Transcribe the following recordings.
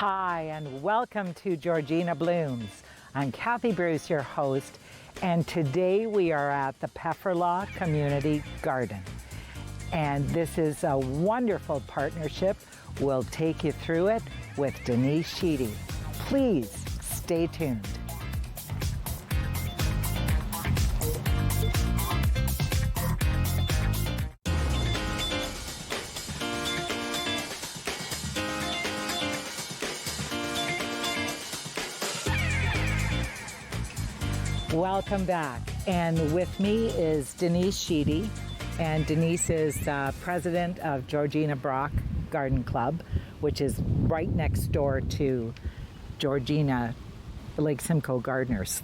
Hi, and welcome to Georgina Blooms. I'm Kathy Bruce, your host, and today we are at the Pefferlaw Community Garden. And this is a wonderful partnership. We'll take you through it with Denise Sheedy. Please stay tuned. Welcome back, and with me is Denise Sheedy, and Denise is president of Georgina Brock Garden Club, which is right next door to Georgina Lake Simcoe Gardeners.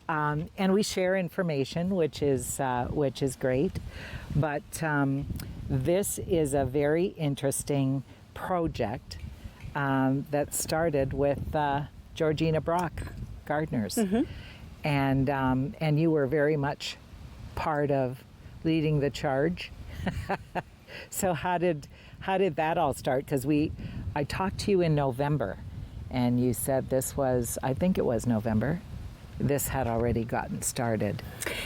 And we share information, which is great. But this is a very interesting project that started with Georgina Brock Gardeners, and you were very much part of leading the charge. So how did that all start? Because I talked to you in November, and you said this was, I think it was November, this had already gotten started.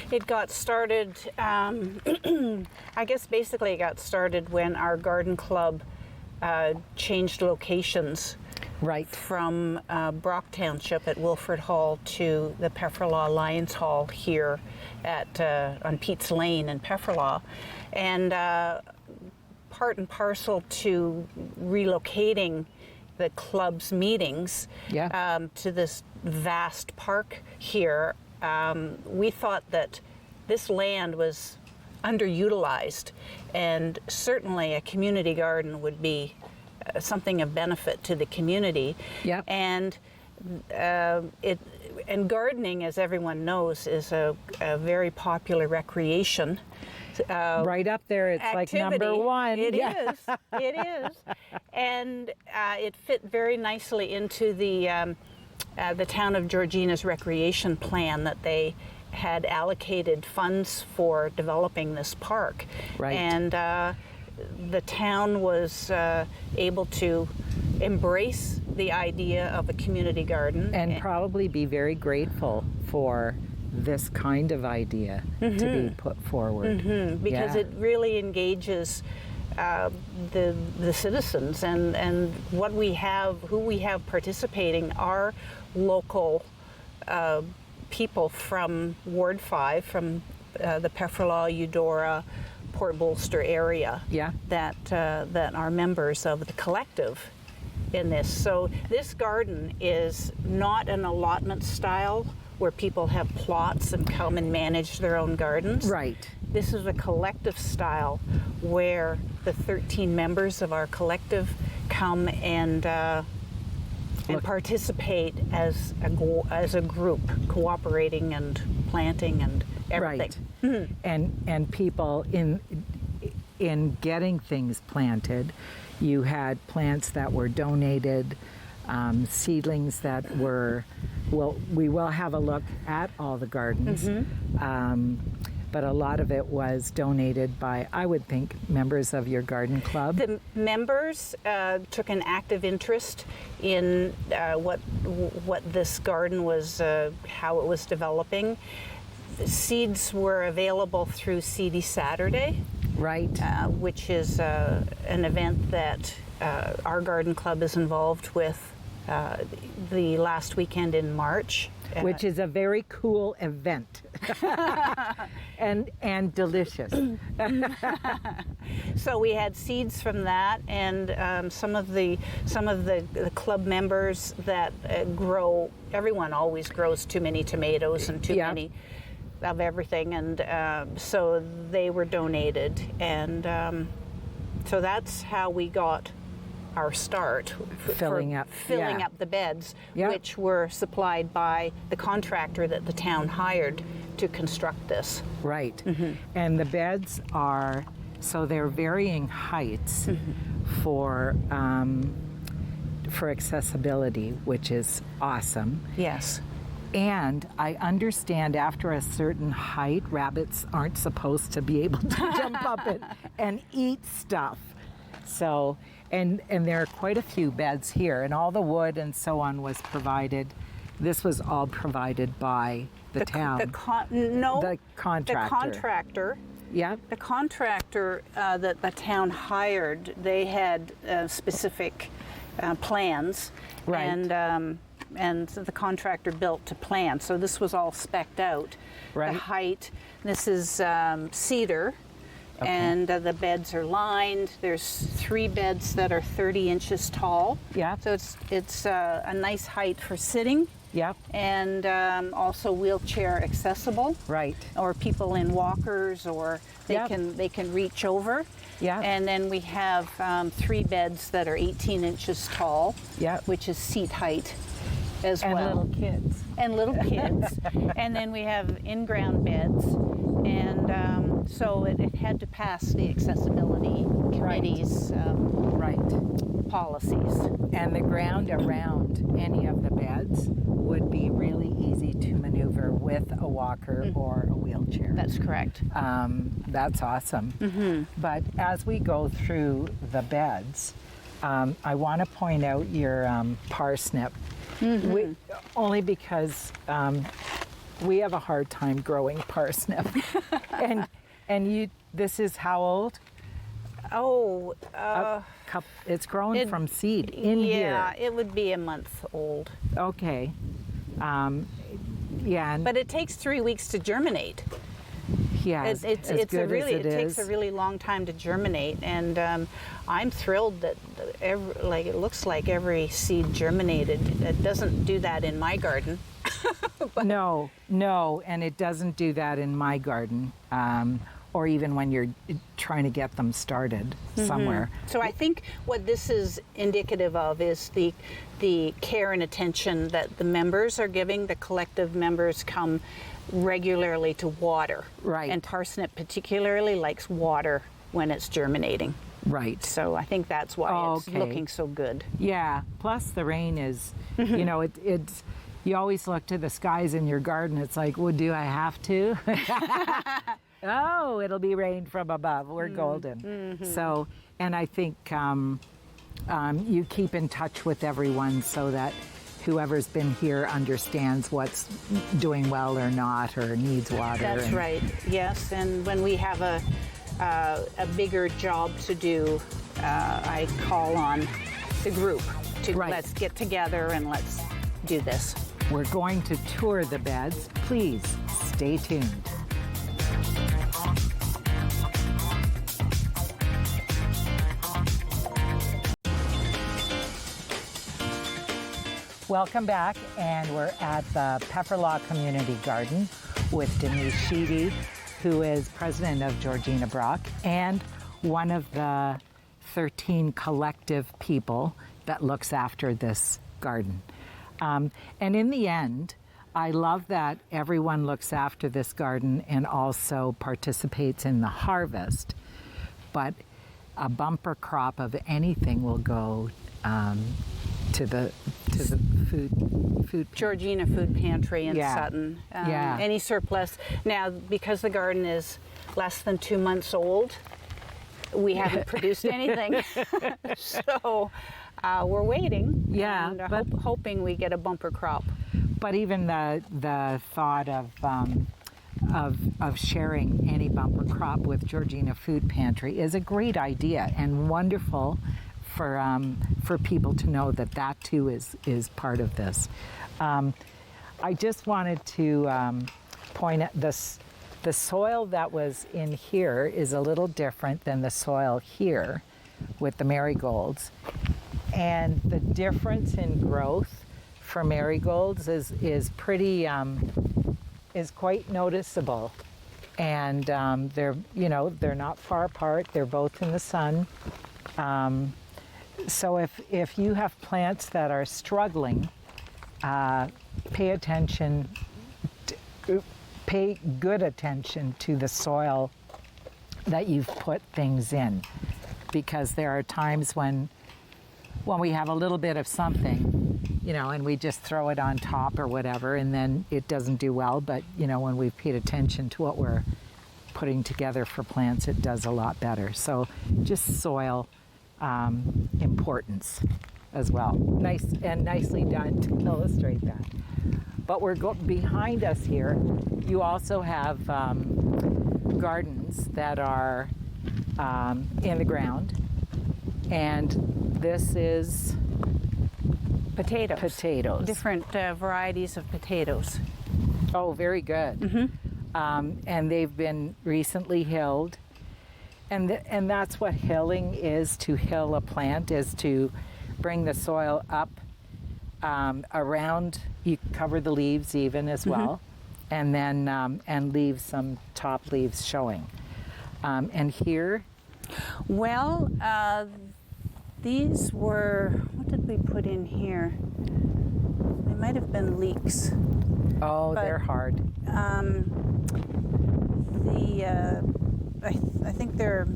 It got started, I guess basically it got started when our garden club changed locations. Right. From Brock Township at Wilford Hall to the Pefferlaw Lions Hall here at on Pete's Lane in Pefferlaw, and part and parcel to relocating the club's meetings to this vast park here. We thought that this land was underutilized, and certainly a community garden would be something of benefit to the community. And gardening, as everyone knows, is a very popular recreation. Right up there, it's activity. Like number one. It is. And it fit very nicely into the town of Georgina's recreation plan that they had allocated funds for developing this park. Right. And the town was able to embrace the idea of a community garden. And probably be very grateful for this kind of idea to be put forward. Because it really engages the citizens, and what we have, who we have participating are local people from Ward 5, from the Pefferlaw, Eudora, Port Bolster area that are members of the collective in this. So this garden is not an allotment style where people have plots and come and manage their own gardens. Right. This is a collective style where the 13 members of our collective come and participate as a group, cooperating and planting and everything. Right. And people in getting things planted, you had plants that were donated, seedlings that were, we will have a look at all the gardens, but a lot of it was donated by, I would think, members of your garden club. The members took an active interest in what this garden was, how it was developing. Seeds were available through Seedy Saturday, right? Which is an event that our garden club is involved with the last weekend in March. Which is a very cool event. and delicious. So we had seeds from that, and some of the club members that grow. Everyone always grows too many tomatoes and too many of everything, and so they were donated, and so that's how we got our start, filling up the beds, which were supplied by the contractor that the town hired to construct this. Right. And the beds are, so they're varying heights for accessibility, which is awesome. Yes. And I understand after a certain height, rabbits aren't supposed to be able to jump up and eat stuff. So, and there are quite a few beds here, and all the wood and so on was provided. This was all provided by the town. The contractor. The contractor. Yeah. The contractor that the town hired, they had specific plans, Right. And the contractor built to plan. So this was all spec'd out. Right. The height. This is cedar, Okay. and the beds are lined. There's 3 beds that are 30 inches tall. Yeah. So it's a nice height for sitting. Yep. And also wheelchair accessible. Right. Or people in walkers, or they Yep. can reach over. Yeah. And then we have 3 beds that are 18 inches tall. Yep. Which is seat height as And well. little kids. And little kids. And then we have in-ground beds. And so it had to pass the accessibility committee's Right. policies. And the ground around any of the beds would be really easy to maneuver with a walker or a wheelchair. That's correct. That's awesome. But as we go through the beds, I want to point out your parsnip, only because we have a hard time growing parsnip. and you, this is how old? Oh, It's grown from seed in yeah, here. it would be a month old. Okay. Yeah. And But it takes 3 weeks to germinate. yeah, It takes a really long time to germinate, and I'm thrilled that it looks like every seed germinated. It doesn't do that in my garden. No, and it doesn't do that in my garden, or even when you're trying to get them started somewhere. So I think what this is indicative of is the care and attention that the members are giving. The collective members come regularly to water. Right. And parsnip particularly likes water when it's germinating. Right. So I think that's why it's Okay. looking so good. Yeah. Plus the rain is, you know, it's. You always look to the skies in your garden. It's like, well, do I have to? Oh, it'll be rain from above. We're golden. So, and I think you keep in touch with everyone so that whoever's been here understands what's doing well or not, or needs water. That's right. Yes, and when we have a bigger job to do, I call on the group to Right. let's get together and let's do this. We're going to tour the beds. Please stay tuned. Welcome back, and we're at the Pefferlaw Community Garden with Denise Sheedy, who is president of Georgina Brock and one of the 13 collective people that looks after this garden. And in the end, I love that everyone looks after this garden and also participates in the harvest, but a bumper crop of anything will go to the food. Georgina Food Pantry in Yeah. Sutton. Yeah. Any surplus. Now, because the garden is less than 2 months old, we haven't produced anything. So we're waiting. Yeah, and but- hoping we get a bumper crop. But even the thought of sharing any bumper crop with Georgina Food Pantry is a great idea and wonderful for people to know that that too is part of this. I just wanted to point out this. The soil that was in here is a little different than the soil here with the marigolds. And the difference in growth for marigolds is pretty, is quite noticeable. And they're not far apart. They're both in the sun. So if you have plants that are struggling, pay good attention to the soil that you've put things in, because there are times when we have a little bit of something, and we just throw it on top or whatever, and then it doesn't do well. But when we've paid attention to what we're putting together for plants, it does a lot better. So just soil importance as well. Nice and nicely done to illustrate that. But behind us here, you also have gardens that are in the ground, and this is Potatoes. potatoes. Different varieties of potatoes. Oh, very good. And they've been recently hilled. And that's what hilling is. To hill a plant is to bring the soil up around. You cover the leaves even as well, and then and leave some top leaves showing. And here, Well, these were, what did we put in here? They might have been leeks. oh, But- they're hard. I think they're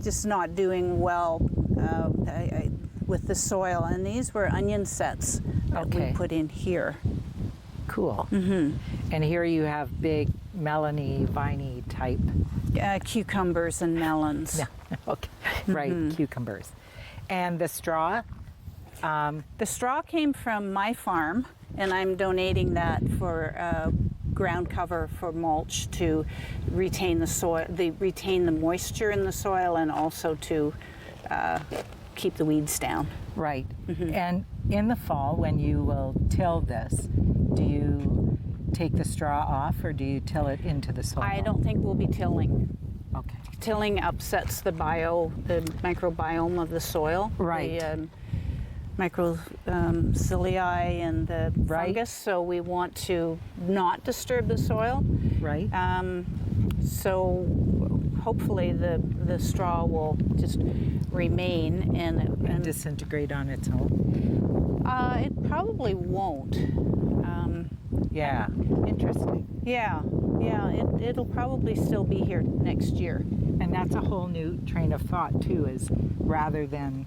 just not doing well with the soil. And these were onion sets that Okay. we put in here. Cool. And here you have big melony, viney type. Cucumbers and melons. Yeah. Okay. Right. Cucumbers. And the straw. The straw came from my farm, and I'm donating that for ground cover for mulch to retain the soil, retain the moisture in the soil, and also to keep the weeds down. Right. And in the fall, when you will till this, do you take the straw off or do you till it into the soil? I don't think we'll be tilling. Okay. Tilling upsets the microbiome of the soil. Right. The microcilii and the Right. fungus. So we want to not disturb the soil. Right. So hopefully the straw will just remain and disintegrate on its own. it probably won't. Yeah. Interesting. Yeah, it'll probably still be here next year. And that's a whole new train of thought too, is rather than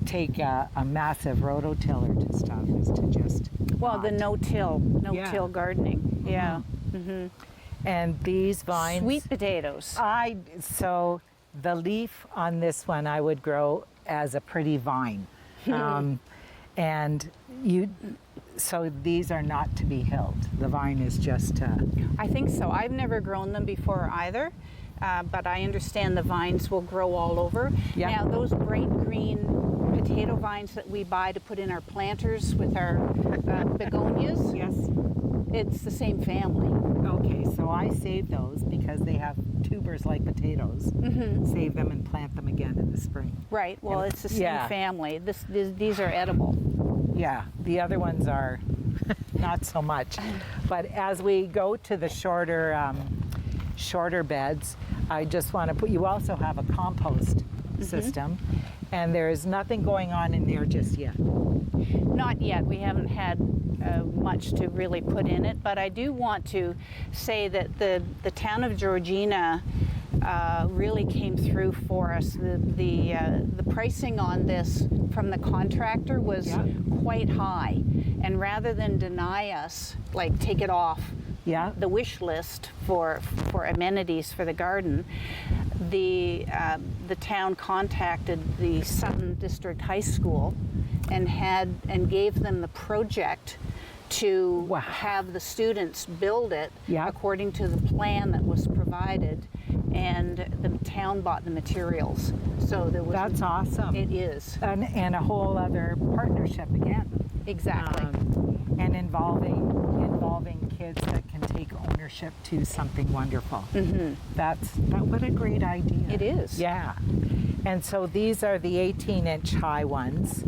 take a massive rototiller to stuff, is to just Well, the not. no-till gardening. Yeah. And these vines. Sweet potatoes. So the leaf on this one I would grow as a pretty vine. And so these are not to be hilled. The vine is just I think so. I've never grown them before either, but I understand the vines will grow all over. Yeah. Now, those bright green potato vines that we buy to put in our planters with our begonias, yes. it's the same family. Okay, so I save those because they have tubers like potatoes. Save them and plant them again in the spring. Right. Well, And- it's the same yeah. family. These are edible. Yeah, the other ones are not so much. But as we go to the shorter beds, I just want to put, you also have a compost system, and there's nothing going on in there just yet. Not yet. We haven't had much to really put in it, but I do want to say that the town of Georgina really came through for us. The pricing on this from the contractor was quite high, and rather than deny us, like take it off Yeah. the wish list for amenities for the garden, the town contacted the Sutton District High School and gave them the project to Wow. have the students build it Yeah. according to the plan that was provided, and the town bought the materials. So there was That's awesome. It is And a whole other partnership again. exactly. And involving kids that can take ownership to something wonderful. What a great idea. It is. Yeah. And so these are the 18-inch high ones,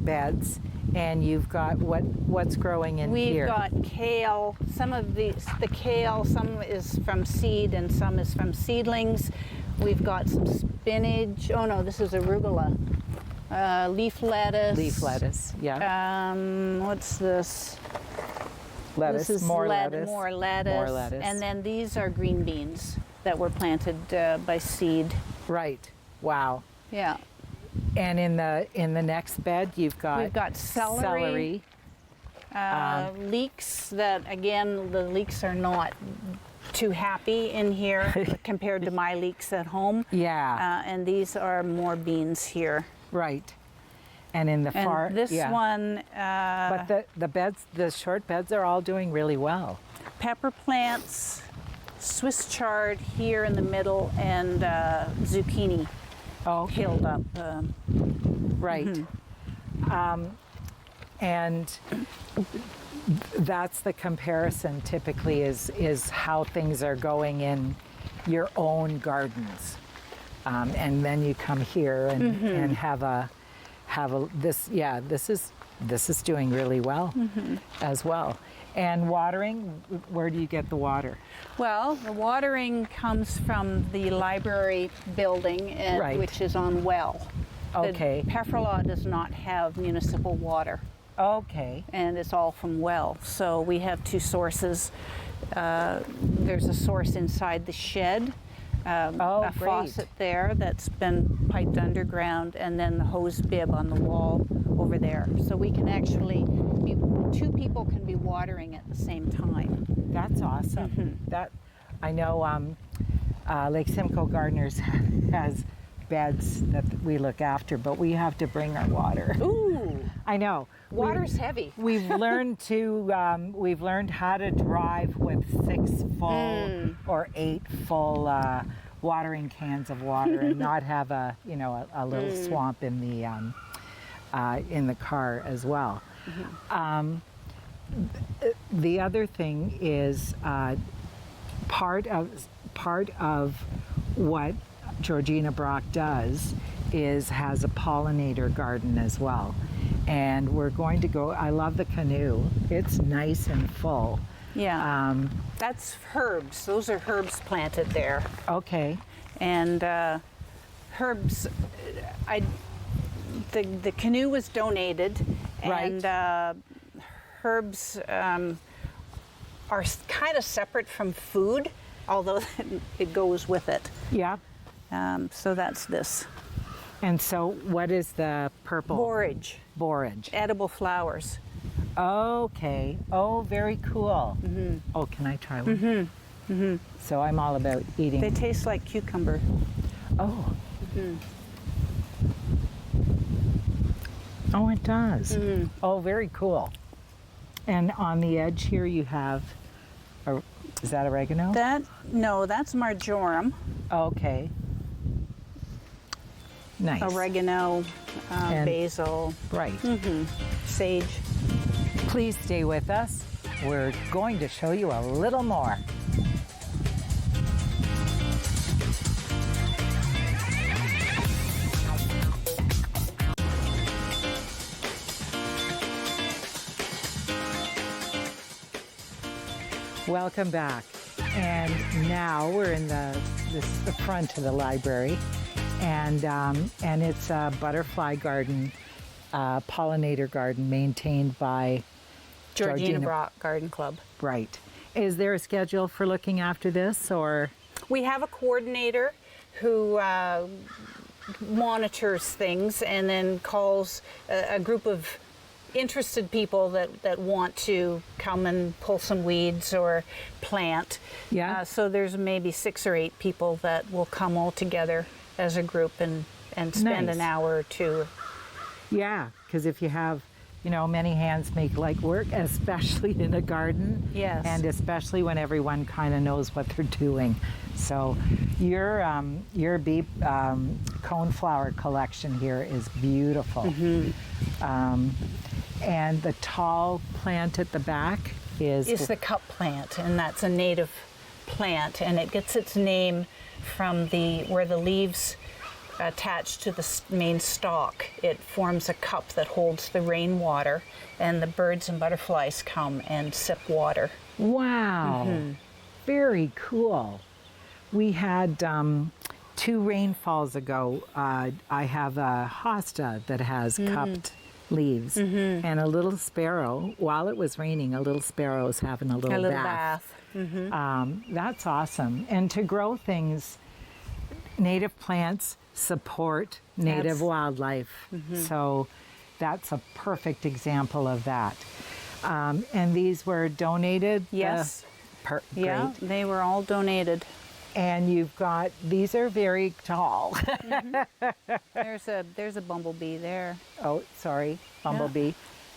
beds, and you've got what's growing in We've here. got kale. Some of the kale, some is from seed and some is from seedlings. We've got some spinach. Oh no, this is arugula. Leaf lettuce. Leaf lettuce, yeah. What's this? Lettuce, This is more lettuce. More lettuce. More lettuce. And then these are green beans that were planted by seed. Right. Wow. Yeah. And in the next bed, you've got We've got celery. Leeks that, again, the leeks are not too happy in here compared to my leeks at home. Yeah. And these are more beans here. Right. And in the far, And this one, but the beds, the short beds are all doing really well. pepper plants, Swiss chard here in the middle, and zucchini peeled up. Right. And that's the comparison typically is how things are going in your own gardens. And then you come here and have this is doing really well as well. And watering, where do you get the water? Well, the watering comes from the library building, Right. which is on well. Okay. The Pefferlaw does not have municipal water, Okay. and it's all from well. So we have two sources. There's a source inside the shed, a great. faucet there that's been piped underground, and then the hose bib on the wall over there. So we can actually, two people can be watering at the same time. That's awesome. That I know Lake Simcoe Gardeners has beds that we look after, but we have to bring our water. Ooh, I know. water's heavy. We've learned how to drive with 6 full or 8 full watering cans of water and not have a little swamp in the car as well. The other thing is part of what Georgina Brock does has a pollinator garden as well. And we're going to go, I love the canoe. It's nice and full. Yeah. That's herbs. Those are herbs planted there. Okay. And herbs, the canoe was donated, and herbs are kind of separate from food, although it goes with it. Yeah. So that's this. And so what is the purple? Borage. Borage. Edible flowers. Okay. Oh, very cool. Oh, can I try one? So I'm all about eating. They taste like cucumber. Oh. Oh, it does. Oh, very cool. And on the edge here you have, is that oregano? No, that's marjoram. Okay. Nice. Oregano, basil, Right. sage. Please stay with us. We're going to show you a little more. Welcome back. And now we're in the front of the library, and it's a butterfly garden, pollinator garden maintained by Georgina Brock Garden Club. Right. Is there a schedule for looking after this, or? We have a coordinator who monitors things and then calls a group of interested people that want to come and pull some weeds or plant. Yeah. So there's maybe 6 or 8 people that will come all together as a group and spend Nice. an hour or two. Yeah, because if you have, many hands make light work, especially in a garden. Yes. And especially when everyone kind of knows what they're doing. So your bee coneflower collection here is beautiful. And the tall plant at the back is the cup plant, and that's a native plant, and it gets its name from where the leaves attach to the main stalk. It forms a cup that holds the rainwater, and the birds and butterflies come and sip water. Wow, very cool. We had 2 rainfalls ago. I have a hosta that has cupped leaves, and a little sparrow, while it was raining, a little sparrow was having a little bath. That's awesome. And to grow things, native plants support native wildlife. So that's a perfect example of that. And these were donated? Yes. Yeah, Great. they were all donated. And you've got, these are very tall. There's a bumblebee there. Oh, sorry, bumblebee.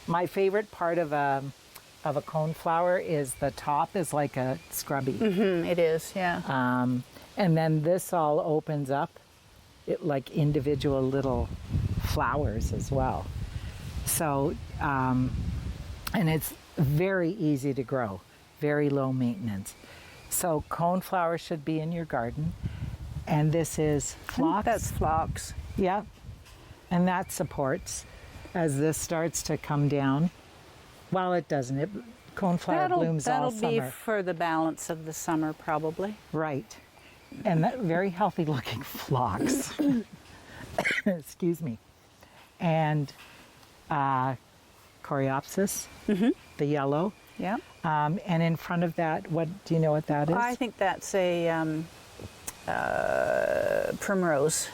My favorite part of a coneflower is the top is like a scrubby. It is, yeah. And then this all opens up like individual little flowers as well. So, and it's very easy to grow, very low maintenance. So coneflower should be in your garden. And this is phlox. That's phlox. Yeah. And that supports as this starts to come down. Well, it doesn't. Coneflower blooms all summer. That'll be for the balance of the summer, probably. Right. And that very healthy looking phlox. Excuse me. And coreopsis, the yellow. Yeah. And in front of that, what do you know what that is? I think that's a primrose.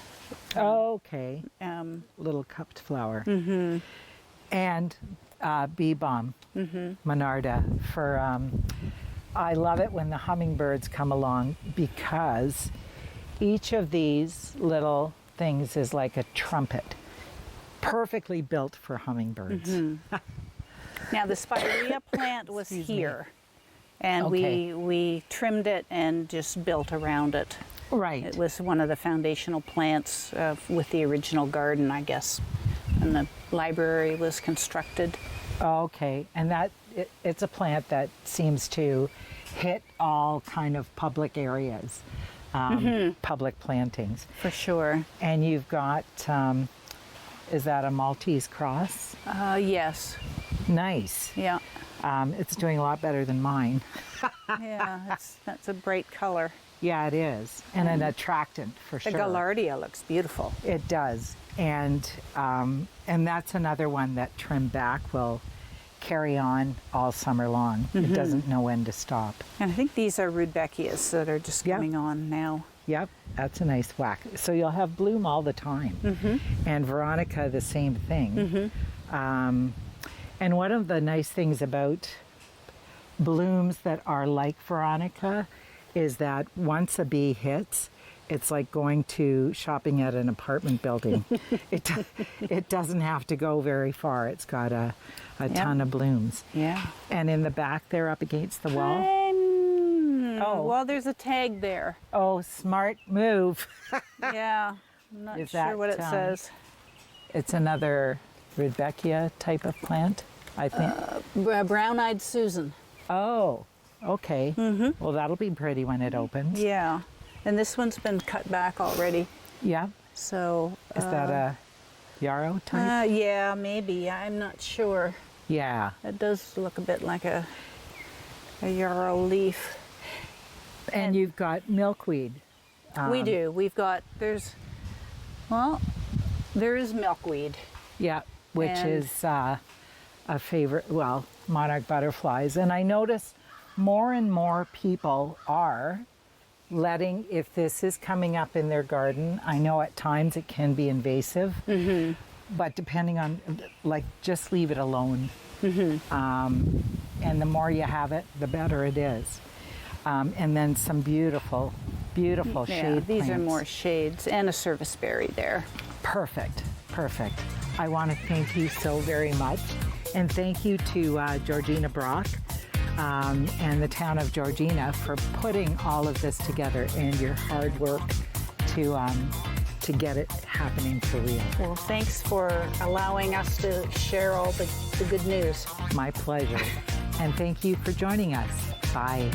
Okay. Little cupped flower. And bee balm, Monarda. I love it when the hummingbirds come along because each of these little things is like a trumpet, perfectly built for hummingbirds. Now the spirea plant was here, and Okay. we trimmed it and just built around it. Right. It was one of the foundational plants with the original garden, I guess, and the library was constructed. Okay, and it's a plant that seems to hit all kind of public areas, public plantings. For sure. And you've got, is that a Maltese cross? Yes. Nice. Yeah. It's doing a lot better than mine. Yeah, that's a bright color. Yeah, it is, and an attractant for The sure. gaillardia looks beautiful. It does, and that's another one that trim back will carry on all summer long. It doesn't know when to stop. And I think these are rudbeckias that are just coming on now. Yep, that's a nice whack. So you'll have bloom all the time. And Veronica, the same thing. And one of the nice things about blooms that are like Veronica is that once a bee hits, it's like going to shopping at an apartment building. It doesn't have to go very far. It's got a ton of blooms. Yeah. And in the back there up against the wall. Well, there's a tag there. Oh, smart move. Yeah. I'm not Is sure that, what it says. It's another Rudbeckia type of plant, I think. Brown-eyed Susan. Oh, okay. Well, that'll be pretty when it opens. Yeah. And this one's been cut back already. Yeah. So. Is that a yarrow type? Yeah, maybe. I'm not sure. Yeah. It does look a bit like a yarrow leaf. And you've got milkweed. We do. We've got, there is milkweed. Yeah, which And- is a favorite, well, monarch butterflies. And I notice more and more people are letting, if this is coming up in their garden, I know at times it can be invasive, but depending on, like, just leave it alone. And the more you have it, the better it is. And then some beautiful, beautiful shade These are plants. more shades and a serviceberry there. Perfect, perfect. I want to thank you so very much. And thank you to Georgina Brock and the town of Georgina for putting all of this together and your hard work to get it happening for real. Well, thanks for allowing us to share all the good news. My pleasure. And thank you for joining us. Bye.